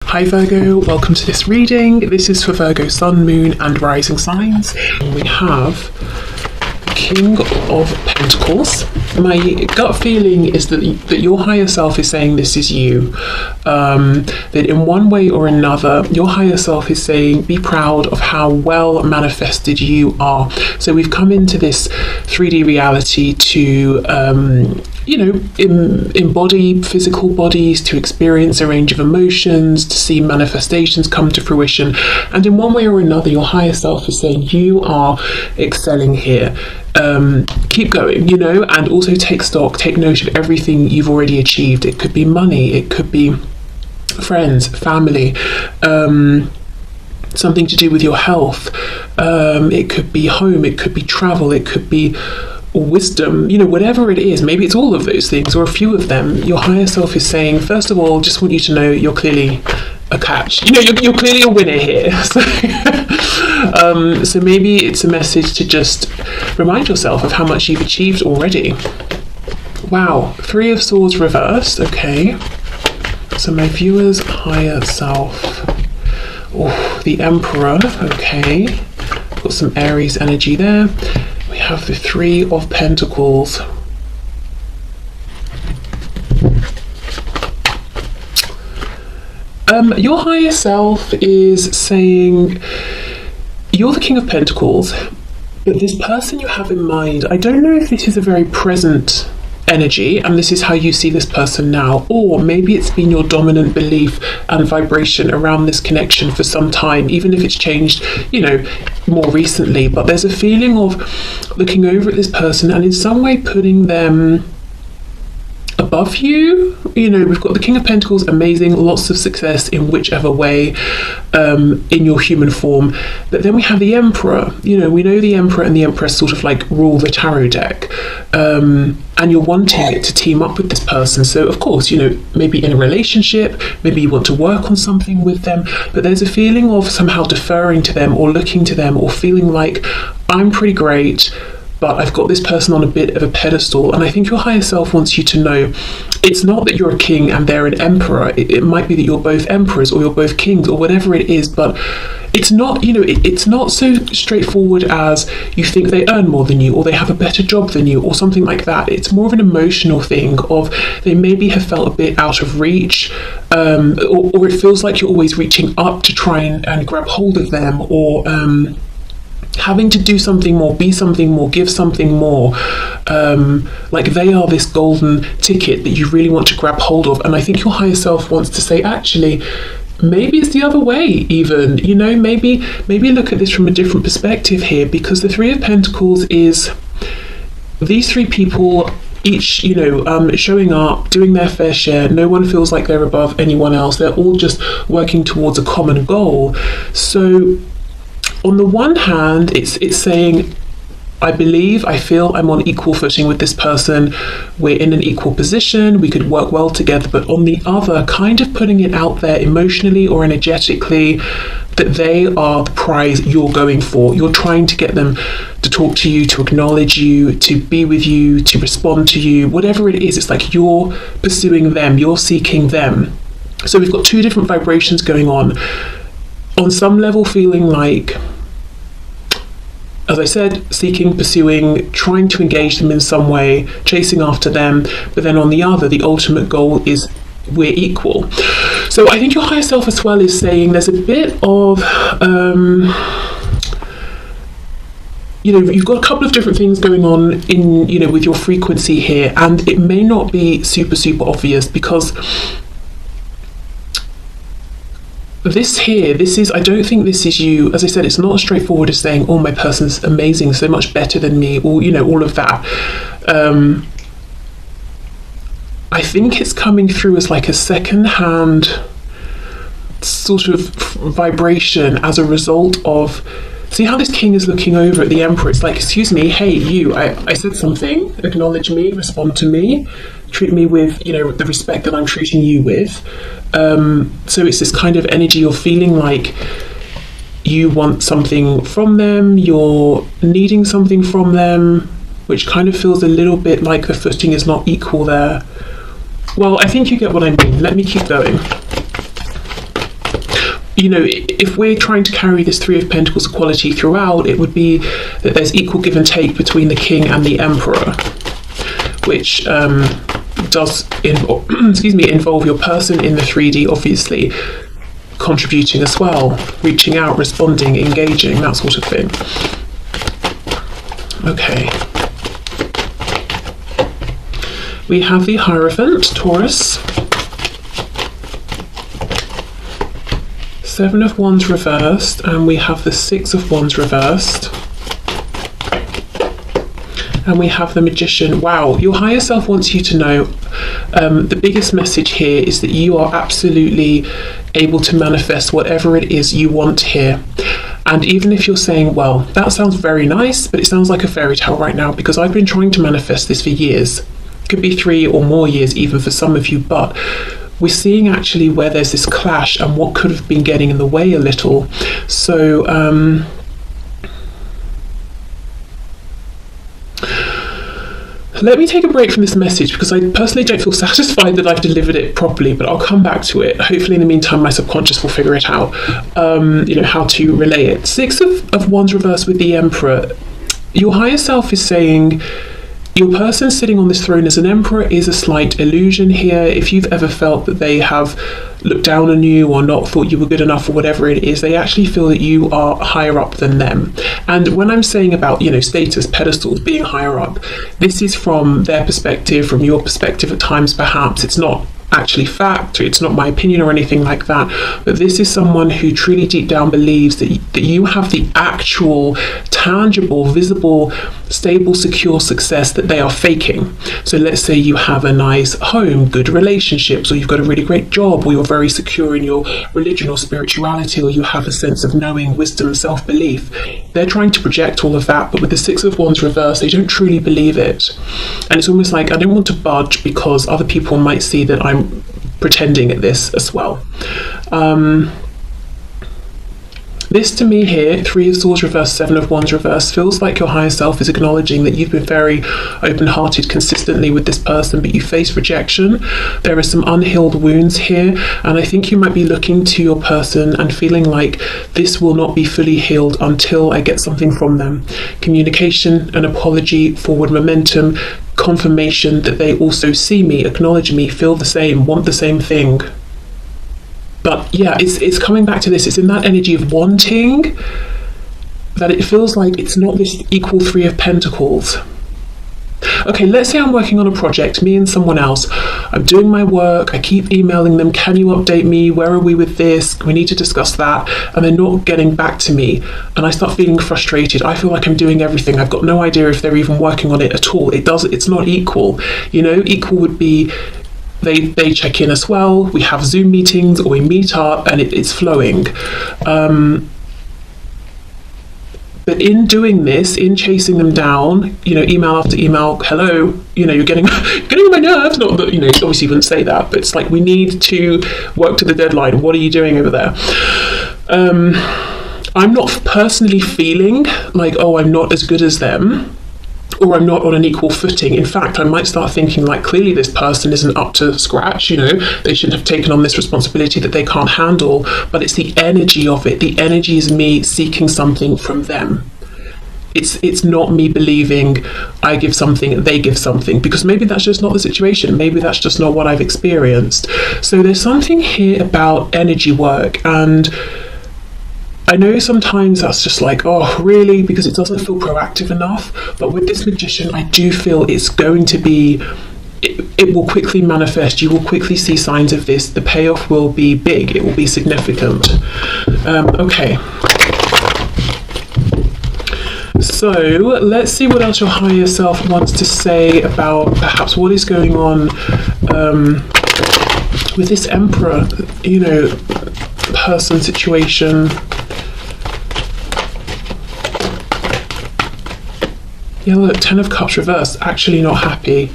Hi Virgo, welcome to this reading. This is for Virgo Sun, Moon and Rising signs. We have the King of Pentacles. My gut feeling is that your higher self is saying this is you. That in one way or another, your higher self is saying be proud of how well manifested you are. So we've come into this 3D reality to embody physical bodies, to experience a range of emotions, to see manifestations come to fruition. And in one way or another, your higher self is saying you are excelling here. Keep going, and also take stock, take note of everything you've already achieved. It could be money, it could be friends, family, something to do with your health. It could be home, it could be travel, it could be wisdom, whatever it is. Maybe it's all of those things or a few of them. Your higher self is saying, first of all, just want you to know you're clearly a catch. You're clearly a winner here. So maybe it's a message to just remind yourself of how much you've achieved already. Wow, 3 of Swords reversed. Okay, so my viewer's higher self. Oh, the Emperor. Okay, got some Aries energy there. We have the 3 of Pentacles. Your higher self is saying you're the King of Pentacles, but this person you have in mind, I don't know if this is a very present energy and this is how you see this person now, or maybe it's been your dominant belief and vibration around this connection for some time, even if it's changed more recently. But there's a feeling of looking over at this person and in some way putting them above you. We've got the King of Pentacles, amazing, lots of success in whichever way, in your human form. But then we have the Emperor. We know the Emperor and the Empress sort of like rule the tarot deck, and you're wanting it to team up with this person. So of course, maybe in a relationship, maybe you want to work on something with them, but there's a feeling of somehow deferring to them or looking to them or feeling like I'm pretty great, but I've got this person on a bit of a pedestal. And I think your higher self wants you to know it's not that you're a king and they're an emperor. It might be that you're both emperors or you're both kings or whatever it is, but it's not, it's not so straightforward as you think they earn more than you or they have a better job than you or something like that. It's more of an emotional thing of they maybe have felt a bit out of reach, or it feels like you're always reaching up to try and grab hold of them, or having to do something more, be something more, give something more, like they are this golden ticket that you really want to grab hold of. And I think your higher self wants to say, actually, maybe it's the other way even, maybe look at this from a different perspective here, because the 3 of Pentacles is these 3 people each, showing up, doing their fair share. No one feels like they're above anyone else. They're all just working towards a common goal. So on the one hand, it's saying, I feel I'm on equal footing with this person. We're in an equal position. We could work well together. But on the other, kind of putting it out there emotionally or energetically that they are the prize you're going for. You're trying to get them to talk to you, to acknowledge you, to be with you, to respond to you, whatever it is. It's like you're pursuing them, you're seeking them. So we've got 2 different vibrations going on. On some level, feeling like, as I said, seeking, pursuing, trying to engage them in some way, chasing after them. But then on the other, the ultimate goal is we're equal. So I think your higher self as well is saying there's a bit of, you've got a couple of different things going on in, with your frequency here. And it may not be super, super obvious because I don't think this is you. As I said, it's not as straightforward as saying, oh, my person's amazing, so much better than me, or, all of that. I think it's coming through as like a second-hand sort of vibration as a result of, see how this king is looking over at the emperor. It's like, excuse me, hey, you, I said something, acknowledge me, respond to me, treat me with, the respect that I'm treating you with. So it's this kind of energy of feeling like you want something from them, you're needing something from them, which kind of feels a little bit like the footing is not equal there. Well, I think you get what I mean. Let me keep going. if we're trying to carry this Three of Pentacles quality throughout, it would be that there's equal give and take between the King and the Emperor, which does involve your person in the 3D, obviously contributing as well, reaching out, responding, engaging, that sort of thing. Okay. We have the Hierophant, Taurus. Seven of Wands reversed, and we have the Six of Wands reversed. And we have the Magician. Wow, your higher self wants you to know the biggest message here is that you are absolutely able to manifest whatever it is you want here. And even if you're saying, well, that sounds very nice, but it sounds like a fairy tale right now, because I've been trying to manifest this for years. Could be 3 or more years even for some of you, but we're seeing actually where there's this clash and what could have been getting in the way a little. So let me take a break from this message, because I personally don't feel satisfied that I've delivered it properly, but I'll come back to it. Hopefully in the meantime my subconscious will figure it out, how to relay it. Six of Wands reversed with the Emperor. Your higher self is saying your person sitting on this throne as an emperor is a slight illusion here. If you've ever felt that they have looked down on you or not thought you were good enough or whatever it is, they actually feel that you are higher up than them. And when I'm saying about, status, pedestals, being higher up, this is from their perspective, from your perspective at times perhaps. It's not actually fact, it's not my opinion or anything like that, but this is someone who truly deep down believes that you have the actual, tangible, visible, stable, secure success that they are faking. So let's say you have a nice home, good relationships, or you've got a really great job, or you're very secure in your religion or spirituality, or you have a sense of knowing, wisdom, self-belief. They're trying to project all of that, but with the Six of Wands reversed, they don't truly believe it. And it's almost like, I don't want to budge because other people might see that I'm pretending at this as well. This to me here, Three of Swords reversed, Seven of Wands reversed, feels like your higher self is acknowledging that you've been very open-hearted consistently with this person, but you face rejection. There are some unhealed wounds here, and I think you might be looking to your person and feeling like this will not be fully healed until I get something from them. Communication, an apology, forward momentum, confirmation that they also see me, acknowledge me, feel the same, want the same thing. But yeah, it's coming back to this. It's in that energy of wanting that it feels like it's not this equal Three of Pentacles. Okay, let's say I'm working on a project, me and someone else. I'm doing my work, I keep emailing them, can you update me? Where are we with this? We need to discuss that. And they're not getting back to me. And I start feeling frustrated. I feel like I'm doing everything. I've got no idea if they're even working on it at all. It's not equal. Equal would be they check in as well, we have Zoom meetings or we meet up and it's flowing. But in doing this, in chasing them down, email after email, hello, you're getting on my nerves. Not that, obviously you wouldn't say that, but it's like, we need to work to the deadline. What are you doing over there? I'm not personally feeling like, oh, I'm not as good as them, or I'm not on an equal footing. In fact, I might start thinking like, clearly this person isn't up to scratch, they shouldn't have taken on this responsibility that they can't handle, but it's the energy of it. The energy is me seeking something from them. It's not me believing I give something, they give something, because maybe that's just not the situation. Maybe that's just not what I've experienced. So there's something here about energy work, and I know sometimes that's just like, oh, really? Because it doesn't feel proactive enough. But with this Magician, I do feel it's going to be, it will quickly manifest. You will quickly see signs of this. The payoff will be big. It will be significant. Okay. So let's see what else your higher self wants to say about perhaps what is going on with this Emperor, person situation. Yeah, look, Ten of Cups reversed, actually not happy.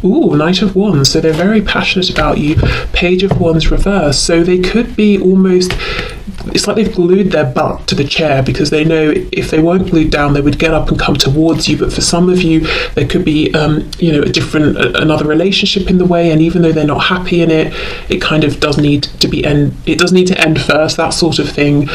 Ooh, Knight of Wands, so they're very passionate about you. Page of Wands reversed, so they could be almost, it's like they've glued their butt to the chair, because they know if they weren't glued down, they would get up and come towards you. But for some of you, there could be, another relationship in the way, and even though they're not happy in it, it kind of does need to end first, that sort of thing.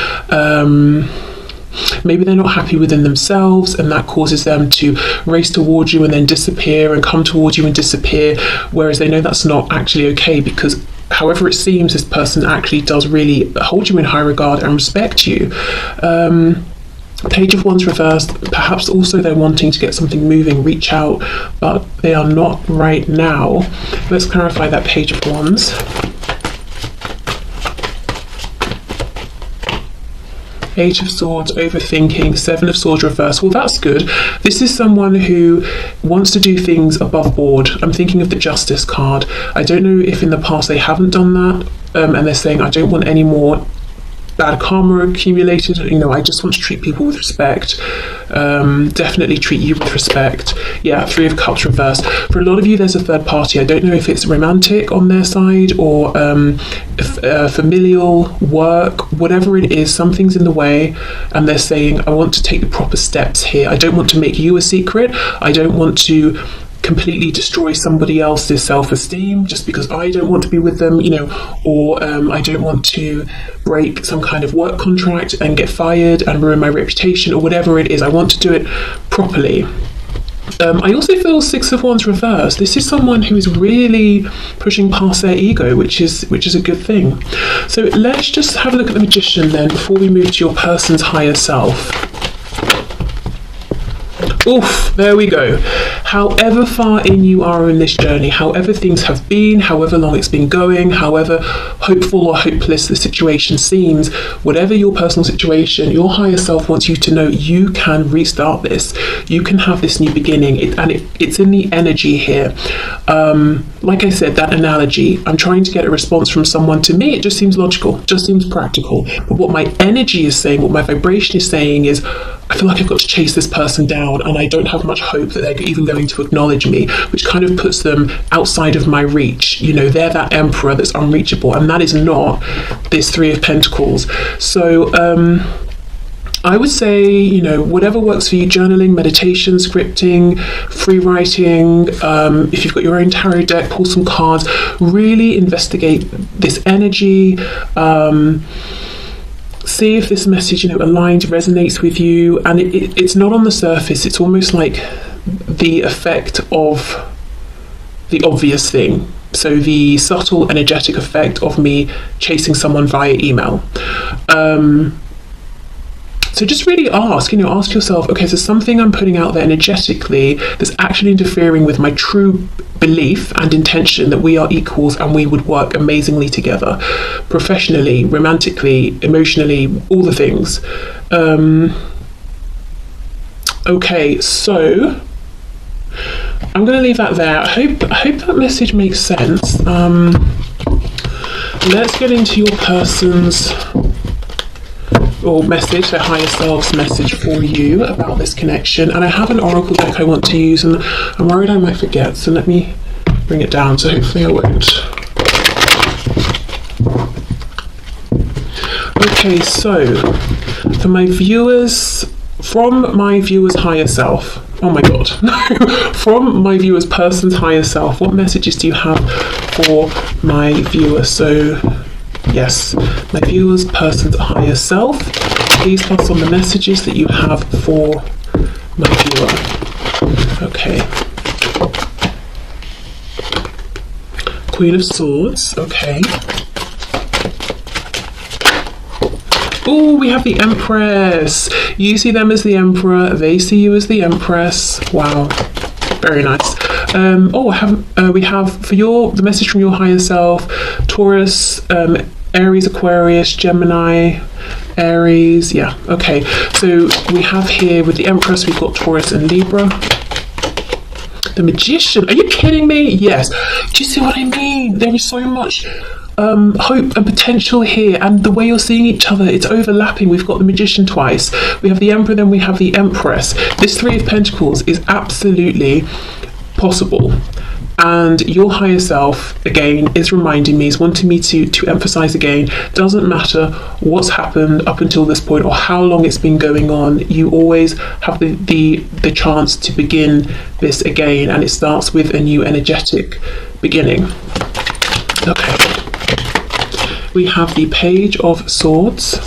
Maybe they're not happy within themselves, and that causes them to race towards you and then disappear, and come towards you and disappear, whereas they know that's not actually okay, because however it seems, this person actually does really hold you in high regard and respect you. Page of Wands reversed, perhaps also they're wanting to get something moving, reach out, but they are not right now. Let's clarify that Page of Wands. Eight of Swords, overthinking, Seven of Swords reverse. Well, that's good. This is someone who wants to do things above board. I'm thinking of the Justice card. I don't know if in the past they haven't done that, and they're saying, I don't want any more bad karma accumulated. I just want to treat people with respect. Definitely treat you with respect. Yeah, Three of Cups reversed. For a lot of you, there's a third party. I don't know if it's romantic on their side, or familial, work, whatever it is, something's in the way, and they're saying, I want to take the proper steps here. I don't want to make you a secret. I don't want to completely destroy somebody else's self-esteem just because I don't want to be with them, or I don't want to break some kind of work contract and get fired and ruin my reputation, or whatever it is. I want to do it properly. I also feel Six of Wands reversed. This is someone who is really pushing past their ego, which is a good thing. So let's just have a look at the Magician then before we move to your person's higher self. Oof, there we go. However far in you are in this journey, however things have been, however long it's been going, however hopeful or hopeless the situation seems, whatever your personal situation, your higher self wants you to know you can restart this. You can have this new beginning, it's in the energy here. Like I said, that analogy, I'm trying to get a response from someone. To me, it just seems logical, just seems practical. But what my energy is saying, what my vibration is saying is, I feel like I've got to chase this person down, and I don't have much hope that they're even going to acknowledge me, which kind of puts them outside of my reach. They're that emperor that's unreachable, and that is not this Three of Pentacles. So I would say, whatever works for you, journaling, meditation, scripting, free writing, if you've got your own tarot deck, pull some cards, really investigate this energy. See if this message, aligns, resonates with you. And it's not on the surface. It's almost like the effect of the obvious thing. So the subtle energetic effect of me chasing someone via email. So just really ask yourself, okay, so something I'm putting out there energetically that's actually interfering with my true belief and intention that we are equals and we would work amazingly together, professionally, romantically, emotionally, all the things. Okay, so I'm going to leave that there. I hope that message makes sense. Let's get into your person's or message, their higher self's message for you about this connection. And I have an oracle deck I want to use, and I'm worried I might forget, so let me bring it down, so hopefully I won't. Okay, so for my viewers, from my viewer's higher self, oh my god, no, from my viewer's person's higher self, what messages do you have for my viewer? So yes, my viewer's person's higher self, please pass on the messages that you have for my viewer. Okay. Queen of Swords, okay. Oh, we have the Empress. You see them as the Emperor, they see you as the Empress. Wow, very nice. We have for the message from your higher self, Taurus, Aries, Aquarius, Gemini, Aries. Yeah, okay. So we have here with the Empress, we've got Taurus and Libra. The Magician, are you kidding me? Yes. Do you see what I mean? There is so much hope and potential here, and the way you're seeing each other, it's overlapping. We've got the Magician twice, we have the Emperor, then we have the Empress. This Three of Pentacles is absolutely possible. And your higher self, again, is reminding me, is wanting me to emphasize again, doesn't matter what's happened up until this point or how long it's been going on, you always have the chance to begin this again, and it starts with a new energetic beginning. Okay. We have the Page of Swords.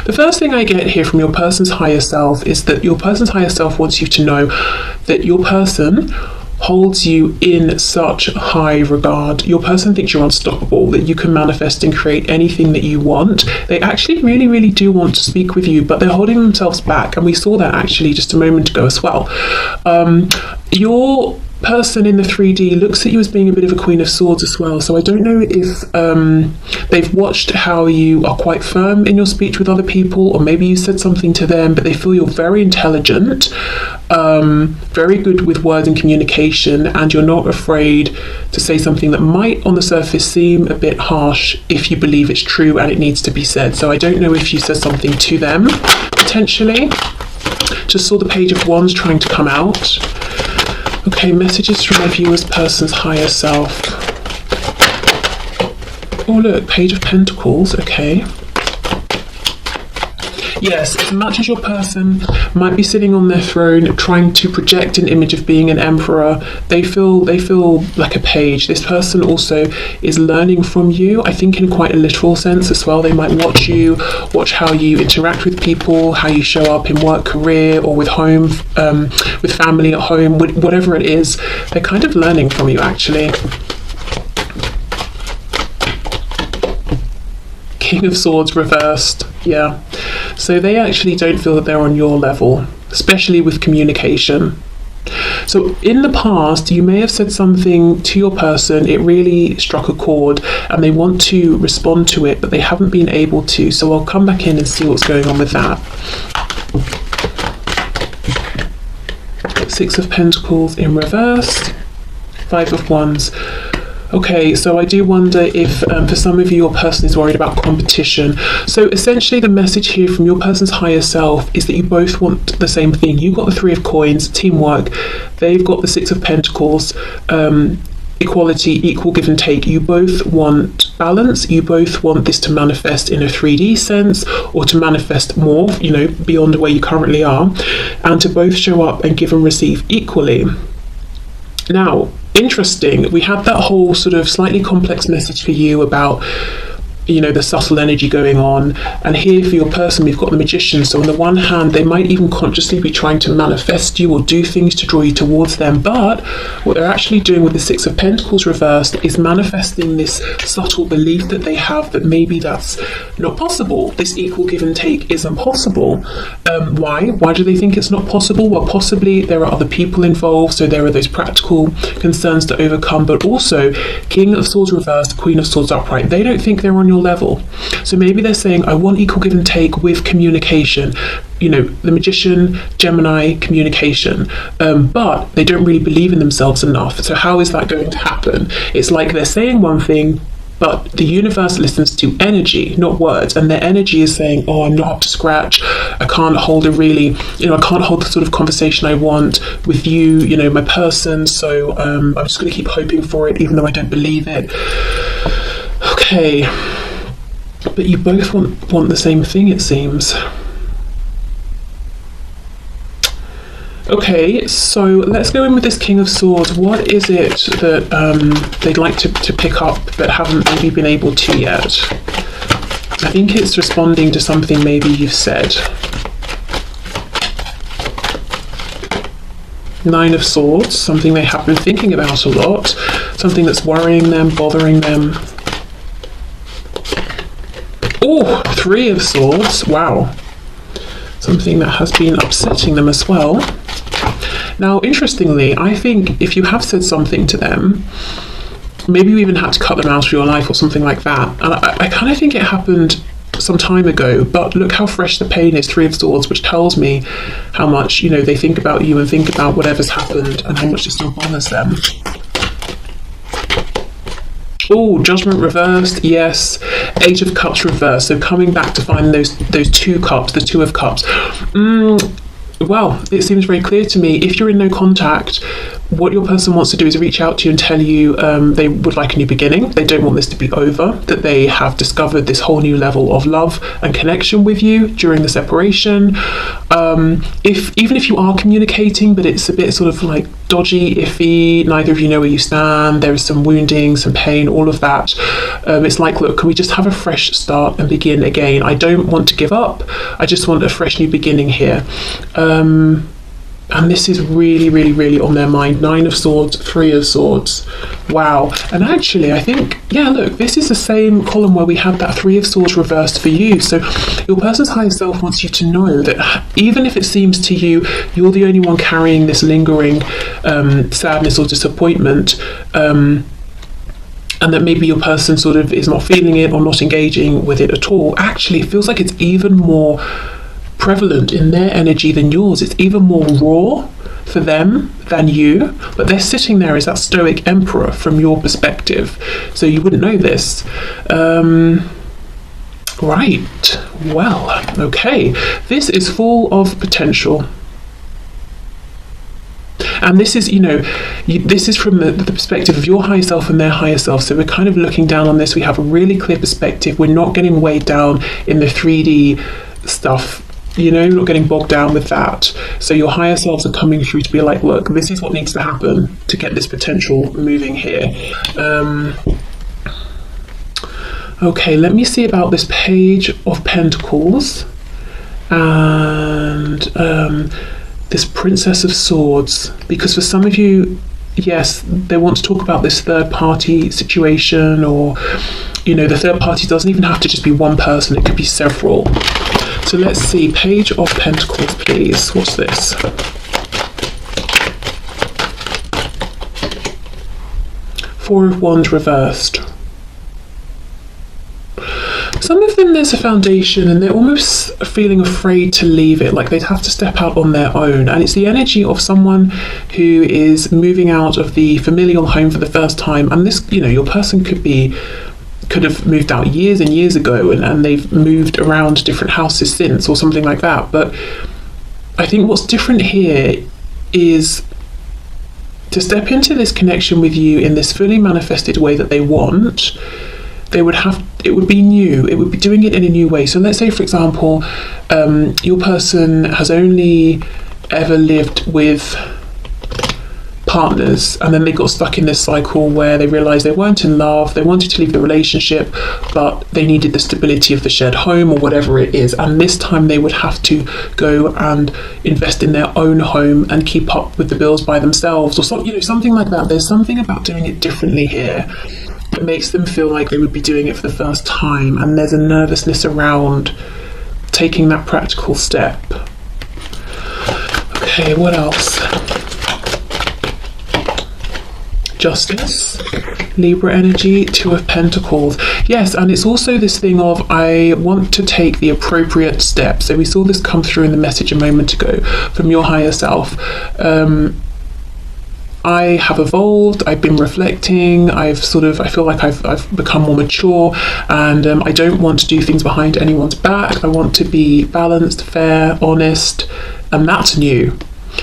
The first thing I get here from your person's higher self is that your person's higher self wants you to know that your person holds you in such high regard. Your person thinks you're unstoppable, that you can manifest and create anything that you want. They actually really, really do want to speak with you, but they're holding themselves back. And we saw that actually just a moment ago as well. Your person in the 3D looks at you as being a bit of a Queen of Swords as well. So I don't know if they've watched how you are quite firm in your speech with other people, or maybe you said something to them, but they feel you're very intelligent, very good with words and communication, and you're not afraid to say something that might on the surface seem a bit harsh if you believe it's true and it needs to be said. So I don't know if you said something to them, potentially. Just saw the Page of Wands trying to come out. Okay, messages from my viewer's person's higher self. Oh look, Page of Pentacles, okay. Yes, as much as your person might be sitting on their throne trying to project an image of being an emperor, they feel like a page. This person also is learning from you, I think in quite a literal sense as well. They might watch how you interact with people, how you show up in work, career, or with home, with family at home, whatever it is. They're kind of learning from you actually. King of Swords reversed, yeah. So they actually don't feel that they're on your level, especially with communication. So in the past, you may have said something to your person, it really struck a chord, and they want to respond to it, but they haven't been able to. So I'll come back in and see what's going on with that. Six of Pentacles in reverse, Five of Wands. Okay, so I do wonder if for some of you, your person is worried about competition. So essentially the message here from your person's higher self is that you both want the same thing. You've got the Three of Coins, teamwork. They've got the Six of Pentacles, equality, equal give and take. You both want balance. You both want this to manifest in a 3D sense, or to manifest more, beyond where you currently are, and to both show up and give and receive equally. Now, interesting, we had that whole sort of slightly complex message for you about the subtle energy going on, and here for your person we've got the Magician. So on the one hand, they might even consciously be trying to manifest you or do things to draw you towards them, but what they're actually doing with the Six of Pentacles reversed is manifesting this subtle belief that they have that maybe that's not possible. This equal give and take isn't possible. Why do they think it's not possible? Well, possibly there are other people involved, so there are those practical concerns to overcome, but also King of Swords reversed, Queen of Swords upright. They don't think they're on your level. So maybe they're saying, I want equal give and take with communication. The Magician, Gemini, communication. But they don't really believe in themselves enough. So how is that going to happen? It's like they're saying one thing, but the universe listens to energy, not words, and their energy is saying, oh, I'm not up to scratch, I can't hold I can't hold the sort of conversation I want with you, my person, so I'm just going to keep hoping for it, even though I don't believe it. Okay, but you both want the same thing, it seems. Okay, so let's go in with this King of Swords. What is it that they'd like to pick up but haven't maybe been able to yet? I think it's responding to something maybe you've said. Nine of Swords, something they have been thinking about a lot, something that's worrying them, bothering them. Oh, Three of Swords, wow. Something that has been upsetting them as well. Now, interestingly, I think if you have said something to them, maybe you even had to cut them out of your life or something like that. And I kind of think it happened some time ago, but look how fresh the pain is, Three of Swords, which tells me how much, they think about you and think about whatever's happened and how much it still bothers them. Oh, Judgment reversed, yes. Eight of Cups reversed, so coming back to find those two cups, the Two of Cups. Well, it seems very clear to me, if you're in no contact, what your person wants to do is reach out to you and tell you they would like a new beginning. They don't want this to be over, that they have discovered this whole new level of love and connection with you during the separation. Even if you are communicating, but it's a bit sort of like dodgy, iffy, neither of you know where you stand, there is some wounding, some pain, all of that. It's like, look, can we just have a fresh start and begin again? I don't want to give up. I just want a fresh new beginning here. And this is really, really, really on their mind. 9 of Swords, 3 of Swords. Wow. And actually, I think, yeah, look, this is the same column where we had that 3 of Swords reversed for you. So your person's higher self wants you to know that even if it seems to you you're the only one carrying this lingering sadness or disappointment, and that maybe your person sort of is not feeling it or not engaging with it at all, actually it feels like it's even more prevalent in their energy than yours. It's even more raw for them than you, but they're sitting there as that stoic emperor from your perspective, so you wouldn't know this. Right, well, okay, this is full of potential. And this is, this is from the perspective of your higher self and their higher self. So we're kind of looking down on this. We have a really clear perspective. We're not getting weighed down in the 3D stuff. Not getting bogged down with that. So your higher selves are coming through to be like, look, this is what needs to happen to get this potential moving here. Okay, let me see about this Page of Pentacles and this Princess of Swords, because for some of you, yes, they want to talk about this third party situation, or the third party doesn't even have to just be one person, it could be several. So let's see, Page of Pentacles, please. What's this? Four of Wands reversed. Some of them, there's a foundation and they're almost feeling afraid to leave it, like they'd have to step out on their own. And it's the energy of someone who is moving out of the familial home for the first time. And this, your person could have moved out years and years ago, and they've moved around different houses since, or something like that. But I think what's different here is to step into this connection with you in this fully manifested way that they want. It would be new, it would be doing it in a new way. So let's say, for example, your person has only ever lived with partners, and then they got stuck in this cycle where they realized they weren't in love, they wanted to leave the relationship, but they needed the stability of the shared home or whatever it is, and this time they would have to go and invest in their own home and keep up with the bills by themselves, or something like that. There's something about doing it differently here that makes them feel like they would be doing it for the first time, and there's a nervousness around taking that practical step. Okay, what else? Justice, Libra energy, 2 of Pentacles. Yes, and it's also this thing of, I want to take the appropriate step. So we saw this come through in the message a moment ago from your higher self. I have evolved, I've been reflecting, I feel like I've become more mature, and I don't want to do things behind anyone's back. I want to be balanced, fair, honest, and that's new.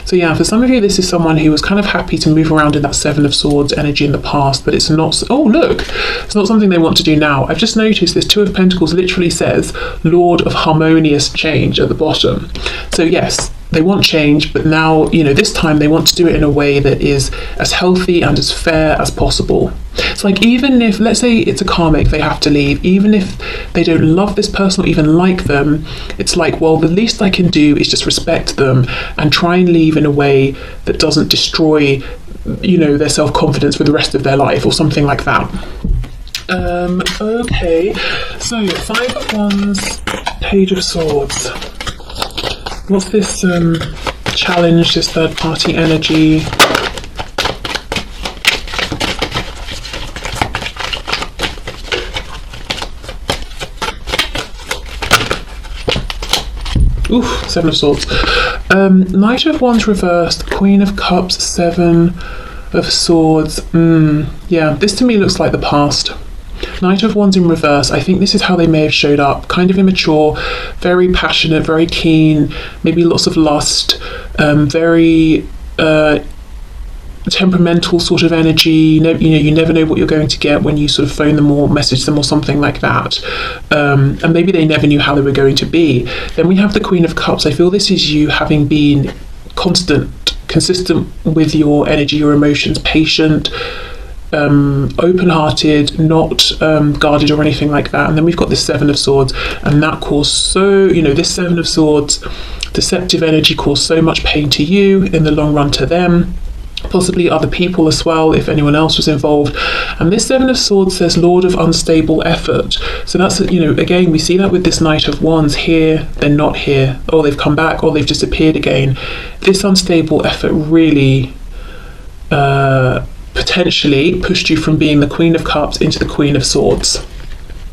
So yeah, for some of you, this is someone who was kind of happy to move around in that 7 of Swords energy in the past, but it's not, oh look, it's not something they want to do now. I've just noticed this 2 of Pentacles literally says Lord of Harmonious Change at the bottom. So yes, they want change, but now, this time they want to do it in a way that is as healthy and as fair as possible. It's like, even if, let's say it's a karmic, they have to leave, even if they don't love this person or even like them, it's like, well, the least I can do is just respect them and try and leave in a way that doesn't destroy, their self-confidence for the rest of their life, or something like that. Okay, so 5 of Wands, Page of Swords. What's this challenge, this third party energy? Oof, 7 of Swords. Knight of Wands reversed, Queen of Cups, 7 of Swords. Yeah, this to me looks like the past. Knight of Wands in reverse, I think this is how they may have showed up. Kind of immature, very passionate, very keen, maybe lots of lust, very temperamental sort of energy. You never know what you're going to get when you sort of phone them or message them or something like that. And maybe they never knew how they were going to be. Then we have the Queen of Cups. I feel this is you having been consistent with your energy, your emotions, patient, open-hearted, not guarded or anything like that. And then we've got this Seven of Swords, and that caused this Seven of Swords, deceptive energy, caused so much pain to you, in the long run to them, possibly other people as well, if anyone else was involved. And this Seven of Swords says Lord of unstable effort. So that's, again, we see that with this Knight of Wands. Here, they're not here, or they've come back, or they've disappeared again. This unstable effort really potentially pushed you from being the Queen of Cups into the Queen of Swords.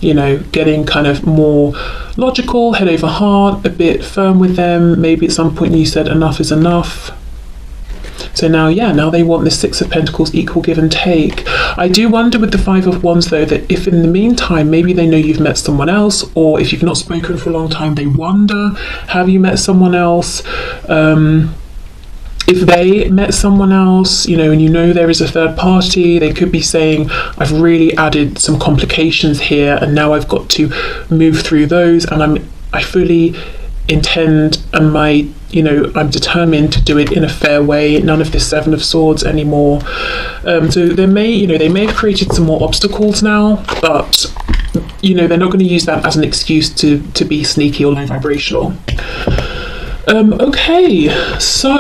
Getting kind of more logical, head over heart, a bit firm with them. Maybe at some point you said enough is enough. So now they want the Six of Pentacles, equal give and take. I do wonder with the Five of Wands though, that if in the meantime maybe they know you've met someone else, or if you've not spoken for a long time, they wonder, have you met someone else? If they met someone else, and there is a third party, they could be saying, I've really added some complications here, and now I've got to move through those, and I fully intend, and I'm determined to do it in a fair way. None of this Seven of Swords anymore. So they may have created some more obstacles now, but they're not going to use that as an excuse to be sneaky or low vibrational. Okay, so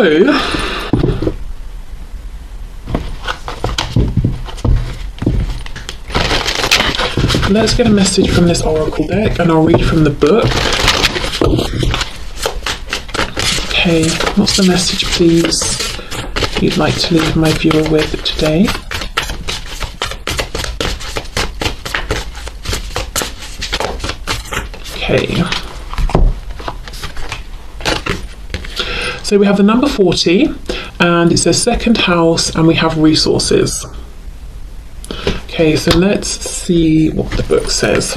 let's get a message from this oracle deck, and I'll read from the book. Okay, what's the message, please, you'd like to leave my viewer with today? Okay. So we have the number 40, and it says second house, and we have resources. Okay, so let's see what the book says.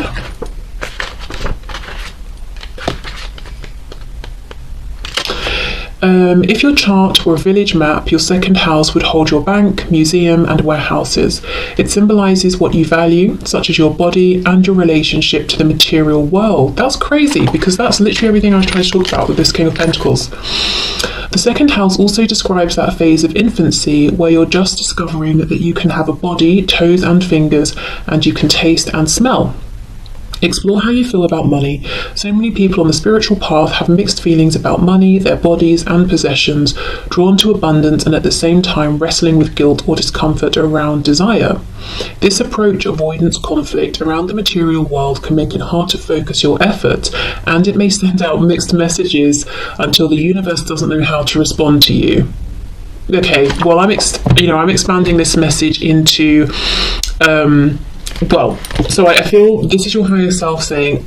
If your chart were a village map, your second house would hold your bank, museum, and warehouses. It symbolises what you value, such as your body and your relationship to the material world. That's crazy, because that's literally everything I was trying to talk about with this King of Pentacles. The second house also describes that phase of infancy where you're just discovering that you can have a body, toes and fingers, and you can taste and smell. Explore how you feel about money. So many people on the spiritual path have mixed feelings about money, their bodies and possessions, drawn to abundance and at the same time wrestling with guilt or discomfort around desire. This approach avoidance conflict around the material world can make it hard to focus your efforts, and it may send out mixed messages until the universe doesn't know how to respond to you. Okay, well, I'm expanding this message into so I feel this is your higher self saying,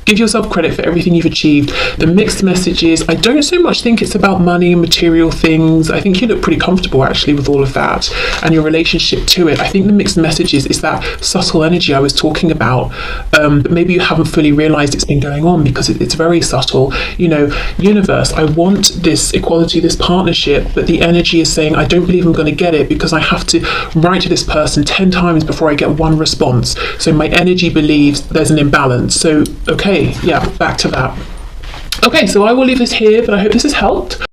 give yourself credit for everything you've achieved. The mixed messages, I don't so much think it's about money and material things. I think you look pretty comfortable actually with all of that and your relationship to it. I think the mixed messages is that subtle energy I was talking about, but maybe you haven't fully realized it's been going on because it's very subtle. Universe, I want this equality, this partnership, but the energy is saying I don't believe I'm going to get it because I have to write to this person 10 times before I get one response. So my energy believes there's an imbalance. So okay, yeah, back to that. Okay, so I will leave this here, but I hope this has helped.